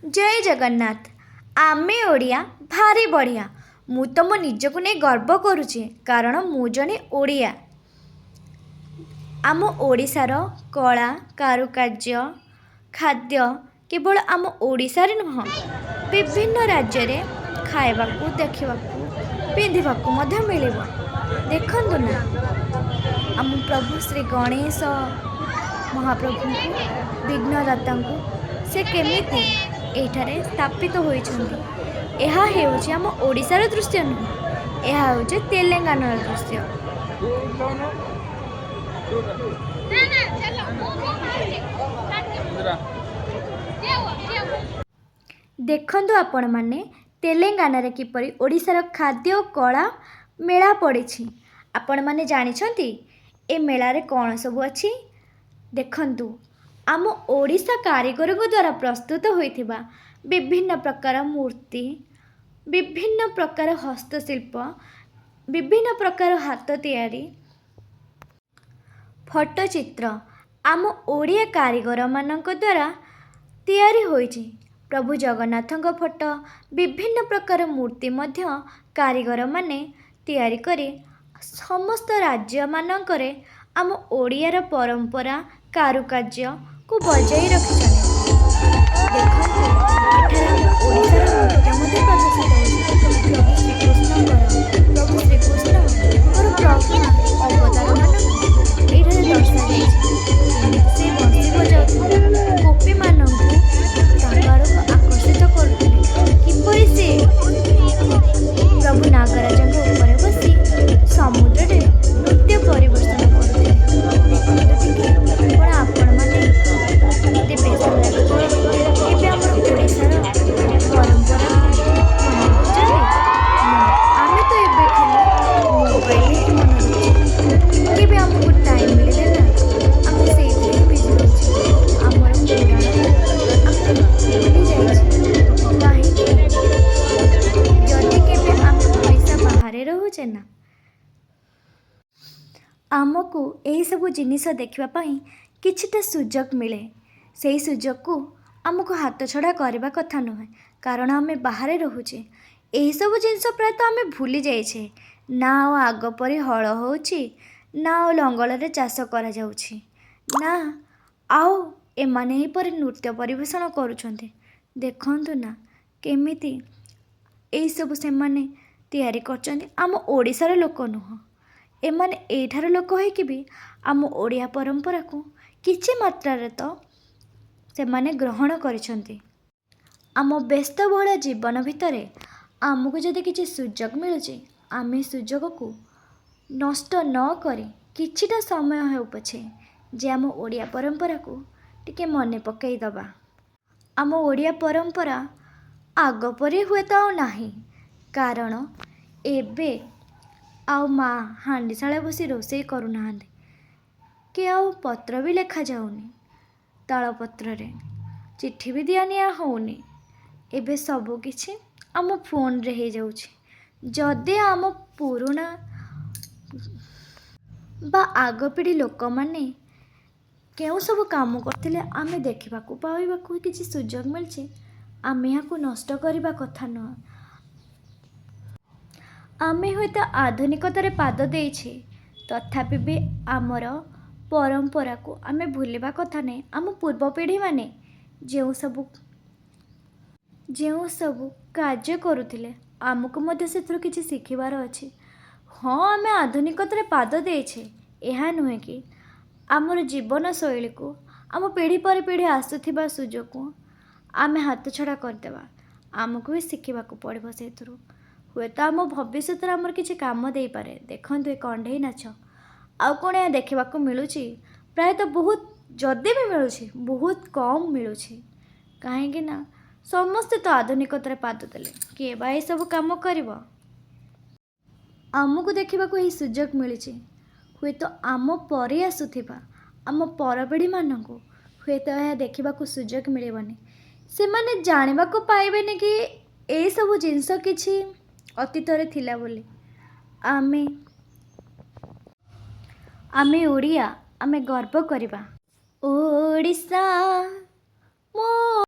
जय जगन्नाथ। आमे ओडिया भारी बढ़िया। मु तो मो निजक नहीं गर्व करुचे कारण मु जने ओडिया। आम ओडिशार कला कारुकार्य खाद्य केवल आम ओडिशारे नुह विभिन्न राज्य रे खाइबाकू देखिबाकू पिंधिबाकू मध्य मिलिबो। देखंतु ना आम प्रभु श्री गणेश महाप्रभु को विघ्नदाता को से केमिति एठारे स्थापित होइछन्ति। एहा हेउछि आम ओडिशार दृश्य नुह, एहा हेउछि तेलंगानार दृश्य। देखंतु आपण माने तेलंगाना रे किपरि ओडिशार खाद्य और कला मेला पड़िछि। आपण माने जानिछन्ति ए मेला रे कोन सब अछि? देखंतु आम ओडिशा कारीगर द्वारा प्रस्तुत होइथिबा विभिन्न प्रकार मूर्ति, विभिन्न प्रकार हस्तशिल्प, विभिन्न प्रकार हाथ तैयारी फोटोचित्र आम ओडिया कारीगर मानक द्वारा तैयारी होइछि। प्रभु जगन्नाथଙ୍କ फोटो विभिन्न प्रकार मूर्ति मध्य कारीगर माने तैयारी करी समस्त राज्य मानकरे आम ओडियार परंपरा कारुकार्य को बजाई रखिछन्ति। देखंतु एठारे आम ओडिशार नृत्य मध्य प्रदर्शित होइछि। प्रभु श्रीकृष्णଙ୍କର अवतार मानक एठारे दर्शाଯାଇଛି। से बंसी बजाउଥିଲେ गोपी मानଙ୍କୁ ତାଙ୍କ ଆଡ଼କୁ ଆକର୍ଷିତ କରୁଥିଲେ। କିପରି ସେ ପ୍ରଭୁ ନାଗରାଜଙ୍କ ଉପରେ ବସି ସମୁଦ୍ରରେ ନୃତ୍ୟ ପରିବେଷଣ କରୁଥିଲେ। ଦେଖନ୍ତୁ ଟିକେ କ'ଣ ଆପଣମାନେ ଏତେ ବେଶ ଲାଗୁଥିଲେ। ଏବେ ଆମର ଓଡ଼ିଶାର ପରମ୍ପରା ମନେ ରଖୁଛନ୍ତି? ନା, ଆମେ ତ ଏବେ ଖାଲି ମୋବାଇଲରେ ହିଁ ମନେ ରଖୁଛୁ। କେବେ ଆମକୁ ଟାଇମ୍ ମିଳିଲେ ନା ଆମେ ସେଇଥିରେ ହିଁ ବିଜି ରହୁଛୁ। ଆମର ପୁରାଣ ଆମେ ଭୁଲି ଯାଇଛି। କାହିଁକି? ଯଦି କେବେ ଆମେ ଓଡ଼ିଶା ବାହାରେ ରହୁଛେ ନା ଆମକୁ ଏହିସବୁ ଜିନିଷ ଦେଖିବା ପାଇଁ କିଛିଟା ସୁଯୋଗ ମିଳେ। ସେହି ସୁଯୋଗକୁ ଆମକୁ ହାତଛଡ଼ା କରିବା କଥା ନୁହେଁ। କାରଣ ଆମେ ବାହାରେ ରହୁଛେ। ଏହିସବୁ ଜିନିଷ ପ୍ରାୟତଃ ଆମେ ଭୁଲି ଯାଇଛେ। ନା ଆଉ ଆଗ ପରି ହଳ ହେଉଛି, ନା ଆଉ ଲଙ୍ଗଳରେ ଚାଷ କରାଯାଉଛି, ନା ଆଉ ଏମାନେ ଏହିପରି ନୃତ୍ୟ ପରିବେଷଣ କରୁଛନ୍ତି। ଦେଖନ୍ତୁ ନା କେମିତି ଏହିସବୁ ସେମାନେ ତିଆରି କରିଛନ୍ତି। ଆମ ଓଡ଼ିଶାର ଲୋକ ନୁହଁ, ଏମାନେ ଏଇଠାର ଲୋକ ହେଇକି ବି ଆମ ଓଡ଼ିଆ ପରମ୍ପରାକୁ କିଛି ମାତ୍ରାରେ ତ ସେମାନେ ଗ୍ରହଣ କରିଛନ୍ତି। ଆମ ବ୍ୟସ୍ତବହୁଳ ଜୀବନ ଭିତରେ ଆମକୁ ଯଦି କିଛି ସୁଯୋଗ ମିଳୁଛି ଆମେ ସୁଯୋଗକୁ ନଷ୍ଟ ନ କରି କିଛିଟା ସମୟ ହେଉ ପଛେ ଯେ ଆମ ଓଡ଼ିଆ ପରମ୍ପରାକୁ ଟିକେ ମନେ ପକାଇ ଦେବା। ଆମ ଓଡ଼ିଆ ପରମ୍ପରା ଆଗ ପରି ହୁଏତ ଆଉ ନାହିଁ। କାରଣ ଏବେ ଆଉ ମା ହାଣ୍ଡିଶାଳେ ବସି ରୋଷେଇ କରୁନାହାନ୍ତି, କି ଆଉ ପତ୍ର ବି ଲେଖାଯାଉନି ତାଳପତ୍ରରେ, ଚିଠି ବି ଦିଆନିଆ ହେଉନି। ଏବେ ସବୁକିଛି ଆମ ଫୋନ୍ରେ ହେଇଯାଉଛି। ଯଦି ଆମ ପୁରୁଣା ବା ଆଗ ପିଢ଼ି ଲୋକମାନେ କେଉଁ ସବୁ କାମ କରିଥିଲେ ଆମେ ଦେଖିବାକୁ ପାଇବାକୁ କିଛି ସୁଯୋଗ ମିଳିଛି, ଆମେ ଏହାକୁ ନଷ୍ଟ କରିବା କଥା ନୁହଁ। ଆମେ ହୁଏତ ଆଧୁନିକତାରେ ପାଦ ଦେଇଛେ, ତଥାପି ବି ଆମର ପରମ୍ପରାକୁ ଆମେ ଭୁଲିବା କଥା ନାହିଁ। ଆମ ପୂର୍ବ ପିଢ଼ିମାନେ ଯେଉଁ ସବୁ କାର୍ଯ୍ୟ କରୁଥିଲେ ଆମକୁ ମଧ୍ୟ ସେଥିରୁ କିଛି ଶିଖିବାର ଅଛି। ହଁ, ଆମେ ଆଧୁନିକତାରେ ପାଦ ଦେଇଛେ, ଏହା ନୁହେଁ କି ଆମର ଜୀବନଶୈଳୀକୁ ଆମ ପିଢ଼ି ପରେ ପିଢ଼ି ଆସୁଥିବା ସୁଯୋଗକୁ ଆମେ ହାତଛଡ଼ା କରିଦେବା। ଆମକୁ ବି ଶିଖିବାକୁ ପଡ଼ିବ ସେଥିରୁ। ହୁଏତ ଆମ ଭବିଷ୍ୟତରେ ଆମର କିଛି କାମ ଦେଇପାରେ। ଦେଖନ୍ତୁ ଏ କଣ୍ଢେଇ ନାଚ ଆଉ କ'ଣ ଏହା ଦେଖିବାକୁ ମିଳୁଛି? ପ୍ରାୟତଃ ବହୁତ, ଯଦି ବି ମିଳୁଛି ବହୁତ କମ୍ ମିଳୁଛି। କାହିଁକି ନା ସମସ୍ତେ ତ ଆଧୁନିକତାରେ ପାଦ ଦେଲେ, କିଏ ବା ଏସବୁ କାମ କରିବ? ଆମକୁ ଦେଖିବାକୁ ଏହି ସୁଯୋଗ ମିଳିଛି। ହୁଏତ ଆମ ପରେ ଆସୁଥିବା ଆମ ପରପିଢ଼ିମାନଙ୍କୁ ହୁଏତ ଏହା ଦେଖିବାକୁ ସୁଯୋଗ ମିଳିବନି। ସେମାନେ ଜାଣିବାକୁ ପାଇବେନି କି ଏହିସବୁ ଜିନିଷ କିଛି ଅତୀତରେ ଥିଲା ବୋଲି। ଆମେ ଓଡ଼ିଆ, ଆମେ ଗର୍ବ କରିବା। ଓଡ଼ିଶା ମୋ